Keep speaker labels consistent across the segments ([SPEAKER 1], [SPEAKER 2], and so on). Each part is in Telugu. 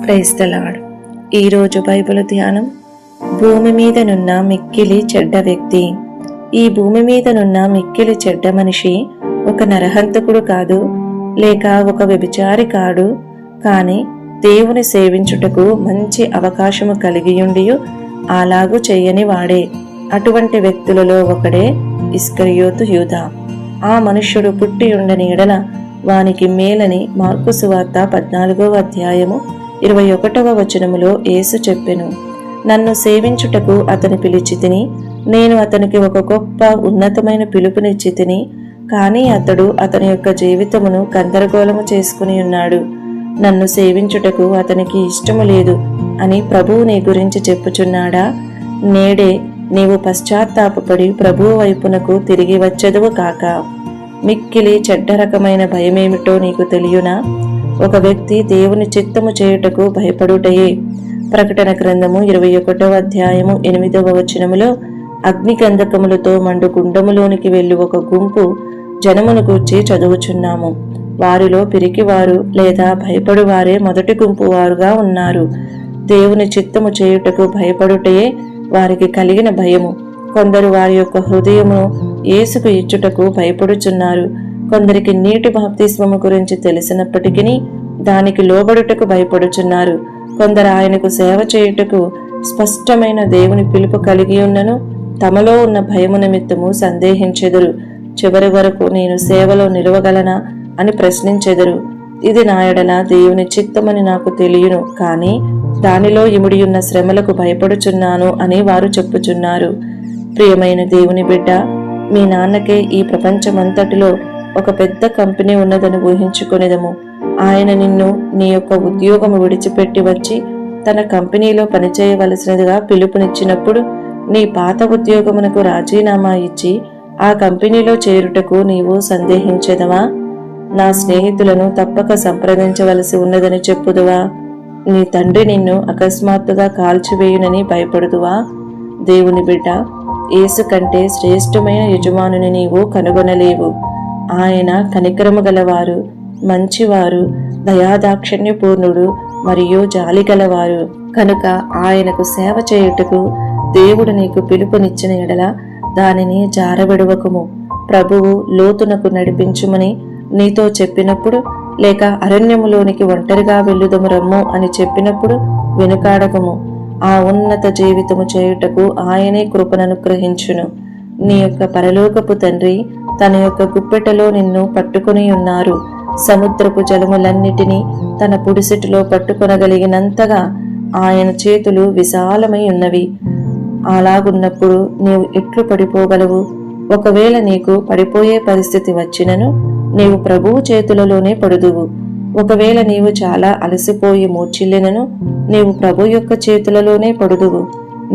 [SPEAKER 1] Praise the Lord. ఈరోజు బైబిల్ ధ్యానం, భూమి మీదనున్న మిక్కిలి చెడ్డ వ్యక్తి. ఈ భూమి మీదనున్న మిక్కిలి చెడ్డ మనిషి ఒక నరహంతకుడు కాదు, లేక ఒక వ్యభిచారి కాడు, కాని దేవుని సేవించుటకు మంచి అవకాశము కలిగియుండియు అలాగూ చెయ్యని వాడే. అటువంటి వ్యక్తులలో ఒకడే ఇస్కరియోతు యూదా. ఆ మనుష్యుడు పుట్టి ఉండని ఎడల వానికి మేలని మార్కు సువార్త 14వ అధ్యాయము 21వ వచనములో యేసు చెప్పెను. నన్ను సేవించుటకు అతని పిలిచితిని, నేను అతనికి ఒక గొప్ప ఉన్నతమైన పిలుపునిచ్చితిని, కానీ అతడు అతని యొక్క జీవితమును గందరగోళము చేసుకుని ఉన్నాడు. నన్ను సేవించుటకు అతనికి ఇష్టము లేదు అని ప్రభువు నీ గురించి చెప్పుచున్నాడా? నేడే నీవు పశ్చాత్తాపపడి ప్రభువు వైపునకు తిరిగి వచ్చెదవు కాక. మిక్కిలి చెడ్డ రకమైన భయమేమిటో నీకు తెలియనా? ఒక వ్యక్తి దేవుని చిత్తము చేయుటకు భయపడుటయే. ప్రకటన గ్రంథము 21వ అధ్యాయము 8వ వచనములో అగ్నిగంధకములతో మండు గుండములోనికి వెళ్లి ఒక గుంపు జనమును గూర్చి చదువుచున్నాము. వారిలో పిరికివారు లేదా భయపడువారే మొదటి గుంపు వారుగా ఉన్నారు. దేవుని చిత్తము చేయుటకు భయపడుటయే వారికి కలిగిన భయము. కొందరు వారి యొక్క హృదయము యేసుకు ఇచ్చుటకు భయపడుచున్నారు. కొందరికి నీటి బాప్తిస్మము గురించి తెలిసినప్పటికీ దానికి లోబడుటకు భయపడుచున్నారు. కొందరు ఆయనకు సేవ చేయుటకు స్పష్టమైన దేవుని పిలుపు కలిగి ఉన్నను తమలో ఉన్న భయము నిమిత్తము సందేహించెదరు. చివరి వరకు నేను సేవలో నిలవగలనా అని ప్రశ్నించెదరు. ఇది నా ఎడల దేవుని చిత్తమని నాకు తెలియను, కానీ దానిలో ఇమిడియున్న శ్రమలకు భయపడుచున్నాను అని వారు చెప్పుచున్నారు. ప్రియమైన దేవుని బిడ్డ, మీ నాన్నకే ఈ ప్రపంచమంతటిలో ఒక పెద్ద కంపెనీ ఉన్నదని ఊహించుకొనిదము. ఆయన నిన్ను నీ యొక్క ఉద్యోగము విడిచిపెట్టి వచ్చి తన కంపెనీలో పనిచేయవలసినదిగా పిలుపునిచ్చినప్పుడు నీ పాత ఉద్యోగమునకు రాజీనామా ఇచ్చి ఆ కంపెనీలో చేరుటకు నీవు సందేహించెదవా? నా స్నేహితులను తప్పక సంప్రదించవలసి ఉన్నదని చెప్పుదువా? నీ తండ్రి నిన్ను అకస్మాత్తుగా కాల్చివేయునని భయపడుదువా? దేవుని బిడ్డ, యేసు కంటే శ్రేష్టమైన యజమానుని నీవు కనుగొనలేవు. ఆయన కనికరము గలవారు, మంచివారు, దయాదాక్షిణ్యపూర్ణుడు మరియు జాలి గలవారు. కనుక ఆయనకు సేవ చేయుటకు దేవుడు నీకు పిలుపునిచ్చిన ఎడల దానిని జారవిడవకము. ప్రభువు లోతునకు నడిపించుమని నీతో చెప్పినప్పుడు, లేక అరణ్యములోనికి ఒంటరిగా వెళ్ళుదము రమ్ము అని చెప్పినప్పుడు వెనుకాడకము. ఆ ఉన్నత జీవితము చేయుటకు ఆయనే కృపననుగ్రహించును. నీ యొక్క పరలోకపు తండ్రి తన యొక్క గుప్పెటలో నిన్ను పట్టుకుని ఉన్నారు. సముద్రపు జలములన్నిటినీ తన పుడిసిటిలో పట్టుకొనగలిగినంతగా ఆయన చేతులు విశాలమై ఉన్నవి. అలాగున్నప్పుడు నీవు ఎట్లు పడిపోగలవు? ఒకవేళ నీకు పడిపోయే పరిస్థితి వచ్చినను నీవు ప్రభువు చేతులలోనే పడుదువు. ఒకవేళ నీవు చాలా అలసిపోయి మూర్ఛిల్లినను నీవు ప్రభు యొక్క చేతులలోనే పడుదువు.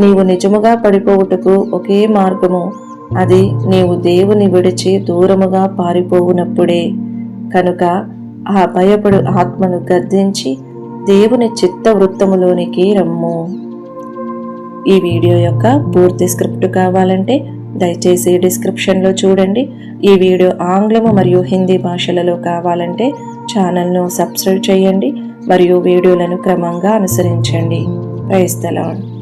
[SPEAKER 1] నీవు నిజముగా పడిపోవుటకు ఒకే మార్గము, అది నీవు దేవుని విడిచి దూరముగా పారిపోవునప్పుడే. కనుక ఆ భయపడు ఆత్మను గద్దించి దేవుని చిత్త వృత్తములోనికి రమ్ము. ఈ వీడియో యొక్క పూర్తి స్క్రిప్ట్ కావాలంటే దయచేసి డిస్క్రిప్షన్లో చూడండి. ఈ వీడియో ఆంగ్లము మరియు హిందీ భాషలలో కావాలంటే ఛానల్ను సబ్స్క్రైబ్ చేయండి మరియు వీడియోలను క్రమంగా అనుసరించండి. Praise the lord.